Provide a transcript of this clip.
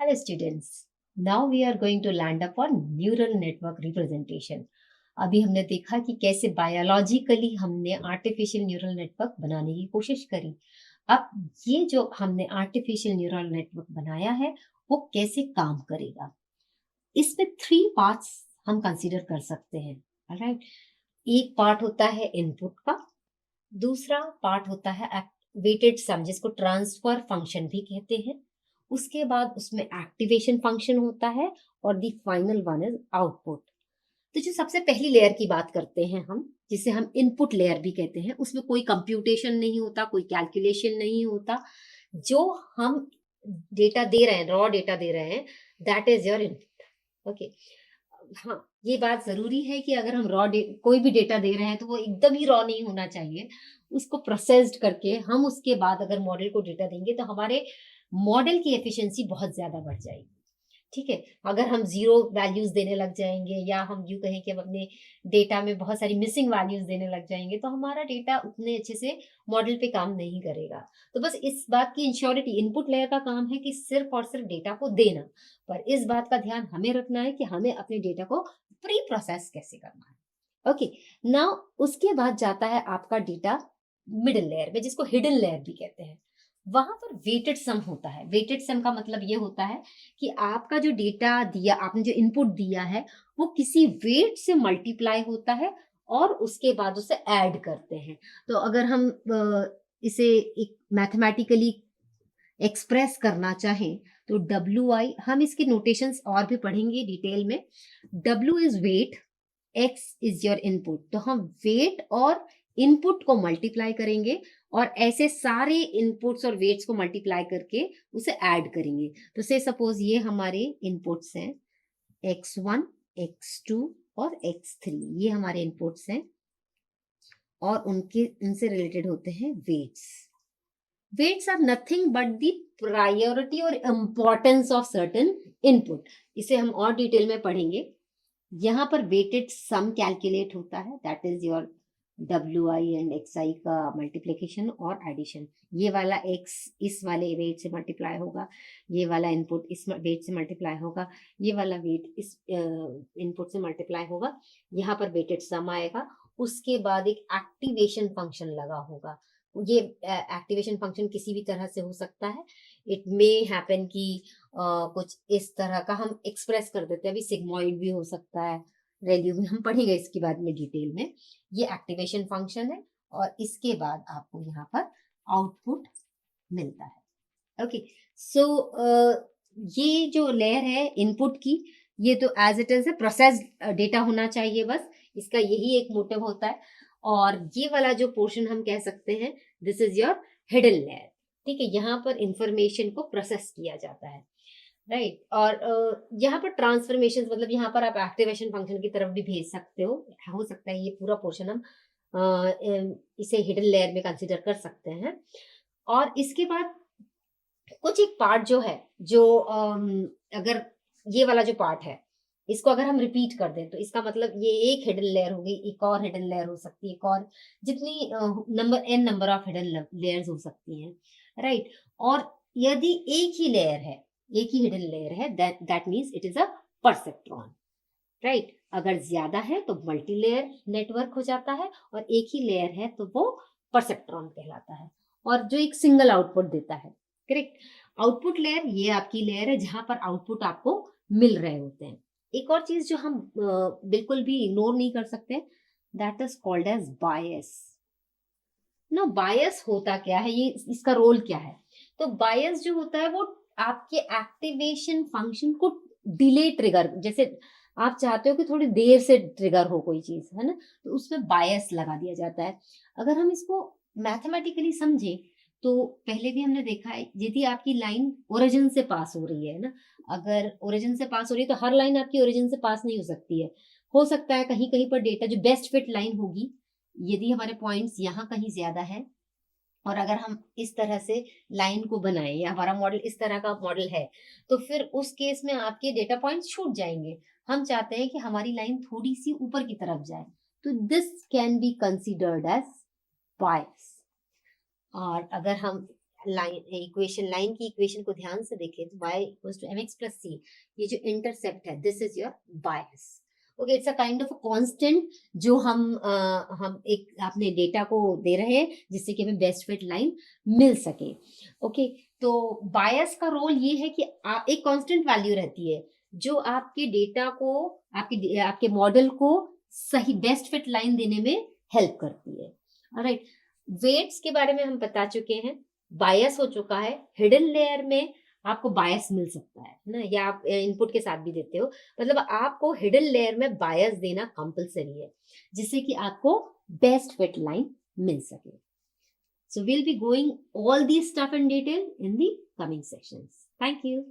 Hello students. Now we are going to land upon neural network representation. अभी हमने देखा कि कैसे बायोलॉजिकली हमने आर्टिफिशियल न्यूरल नेटवर्क बनाने की कोशिश करी। अब ये जो हमने आर्टिफिशियल न्यूरल नेटवर्क बनाया है वो कैसे काम करेगा। इसमें 3 पार्ट्स हम कंसीडर कर सकते हैं। राइट, एक पार्ट होता है इनपुट का, दूसरा पार्ट होता है वेटेड सम जिसको ट्रांसफर फंक्शन भी कहते हैं। उसके बाद उसमें एक्टिवेशन फंक्शन होता है और the final one is output. तो जो सबसे पहली लेयर की बात करते हैं हम, जिसे हम इनपुट लेयर भी कहते हैं, उसमें कोई कंप्यूटेशन नहीं होता, कोई कैलकुलेशन नहीं होता। जो हम डेटा दे रहे हैं, रॉ डेटा दे रहे हैं, that is your input. Okay, हाँ, ये बात ज़रूरी है कि अगर हम कोई भी डेटा दे रहे हैं तो वो एकदम ही रॉ नहीं होना चाहिए। उसको प्रोसेस्ड करके हम उसके बाद अगर मॉडल को डेटा देंगे तो हमारे मॉडल की एफिशिएंसी बहुत ज़्यादा बढ़ जाएगी। ठीक है, अगर हम जीरो वैल्यूज देने लग जाएंगे या हम यूं कहें कि हम अपने डेटा में बहुत सारी मिसिंग वैल्यूज देने लग जाएंगे तो हमारा डेटा उतने अच्छे से मॉडल पे काम नहीं करेगा। तो बस इस बात की इंश्योरिटी, इनपुट लेयर का काम है कि सिर्फ और सिर्फ डेटा को देना, पर इस बात का ध्यान हमें रखना है कि हमें अपने डेटा को प्री प्रोसेस कैसे करना है। ओके, नाउ उसके बाद जाता है आपका डेटा मिडिल लेयर में, जिसको हिडन लेयर भी कहते हैं। वहां पर वेटेड सम होता है। वेटेड सम का मतलब ये होता है कि आपका जो डेटा दिया, आपने जो इनपुट दिया है, वो किसी वेट से मल्टीप्लाई होता है और उसके बाद उसे ऐड करते हैं। तो अगर हम इसे एक मैथमेटिकली एक्सप्रेस करना चाहें तो डब्ल्यू आई, हम इसके नोटेशंस और भी पढ़ेंगे डिटेल में। W is weight, X is your input. तो हम वेट और इनपुट को मल्टीप्लाई करेंगे और ऐसे सारे इनपुट्स और वेट्स को मल्टीप्लाई करके उसे ऐड करेंगे। तो से सपोज ये हमारे इनपुट्स हैं, x1, x2 और x3, ये हमारे इनपुट्स हैं और उनसे रिलेटेड होते हैं weights. Weights are nothing but the priority और इंपॉर्टेंस ऑफ सर्टेन इनपुट। इसे हम और डिटेल में पढ़ेंगे। यहाँ पर वेटेड सम कैलकुलेट होता है, that is your W I and X I का मल्टीप्लीकेशन और एडिशन। ये वाला एक्स इस वाले वेट से मल्टीप्लाई होगा, ये वाला इनपुट इस वेट से मल्टीप्लाई होगा, ये वाला वेट इस इनपुट से मल्टीप्लाई होगा। यहाँ पर वेटेड सम आएगा। उसके बाद एक एक्टिवेशन फंक्शन लगा होगा। ये एक्टिवेशन फंक्शन किसी भी तरह से हो सकता है। इट मे हैपन कि कुछ इस तरह का हम एक्सप्रेस कर देते हैं। अभी सिग्मॉइड भी हो सकता है, वैल्यू भी हम पढ़ेंगे इसके बाद में डिटेल में। ये एक्टिवेशन फंक्शन है और इसके बाद आपको यहाँ पर आउटपुट मिलता है। ओके, सो ये जो लेयर है इनपुट की, ये तो एज इट इज है, प्रोसेस्ड डेटा होना चाहिए, बस इसका यही एक मोटिव होता है। और ये वाला जो पोर्शन हम कह सकते हैं, this is your hidden layer. ठीक है, यहाँ पर इंफॉर्मेशन को प्रोसेस किया जाता है। राइट, और यहाँ पर ट्रांसफॉर्मेशन, मतलब यहाँ पर आप एक्टिवेशन फंक्शन की तरफ भी भेज सकते हो सकता है ये पूरा पोर्शन हम इसे हिडन लेयर में कंसीडर कर सकते हैं। और इसके बाद कुछ एक पार्ट जो है, जो अगर ये वाला जो पार्ट है, इसको अगर हम रिपीट कर दें तो इसका मतलब ये एक हिडन लेयर हो गई, एक और हिडन लेयर हो सकती है, एक और, जितनी नंबर ऑफ हिडन लेयर्स हो सकती हैं। राइट, और यदि एक ही लेयर है, एक ही हिडन लेयर है, that means it is a perceptron. Right, अगर ज्यादा है तो मल्टी लेयर नेटवर्क हो जाता है और एक ही लेयर है तो वो परसेप्ट्रॉन कहलाता है, और जो एक सिंगल आउटपुट देता है। करेक्ट, आउटपुट लेयर ये आपकी लेयर है जहां पर आउटपुट आपको मिल रहे होते हैं। एक और चीज जो हम बिल्कुल भी इग्नोर नहीं कर सकते, दैट इज कॉल्ड एज बायस। ना बायस होता क्या है, ये इसका रोल क्या है? तो बायस जो होता है वो आपके एक्टिवेशन फंक्शन को डिले ट्रिगर, जैसे आप चाहते हो कि थोड़ी देर से ट्रिगर हो कोई चीज, है ना, तो उसमें बायस लगा दिया जाता है। अगर हम इसको मैथमेटिकली समझें तो पहले भी हमने देखा है, यदि आपकी लाइन ओरिजिन से पास हो रही है ना, अगर ओरिजिन से पास हो रही है तो हर लाइन आपकी ओरिजिन से पास नहीं हो सकती है। हो सकता है कहीं कहीं पर डेटा जो बेस्ट फिट लाइन होगी, यदि हमारे पॉइंट्स यहाँ कहीं ज्यादा है और अगर हम इस तरह से लाइन को बनाएं या हमारा मॉडल इस तरह का मॉडल है, तो फिर उस केस में आपके डेटा पॉइंट्स छूट जाएंगे। हम चाहते हैं कि हमारी लाइन थोड़ी सी ऊपर की तरफ जाए, तो this can be considered as bias. और अगर हम लाइन की इक्वेशन को ध्यान से देखें तो y equals to mx plus c, ये जो इंटरसेप्ट है this is your bias. Okay, it's a kind of a constant जो हम एक अपने डेटा को दे रहे हैं जिससे कि हमें बेस्ट फिट लाइन मिल सके। ओके, तो बायस का रोल ये है कि एक कांस्टेंट वैल्यू रहती है जो आपके डेटा को, आपके मॉडल को सही बेस्ट फिट लाइन देने में हेल्प करती है। ऑलराइट, वेट्स के बारे में हम बता चुके हैं, बायस हो चुका है, हिडन लेयर में आपको बायस मिल सकता है ना, या आप इनपुट के साथ भी देते हो, मतलब आपको हिडन लेयर में बायस देना कंपलसरी है जिससे कि आपको बेस्ट फिट लाइन मिल सके। So we'll be going all these stuff in detail in the coming sessions. Thank you.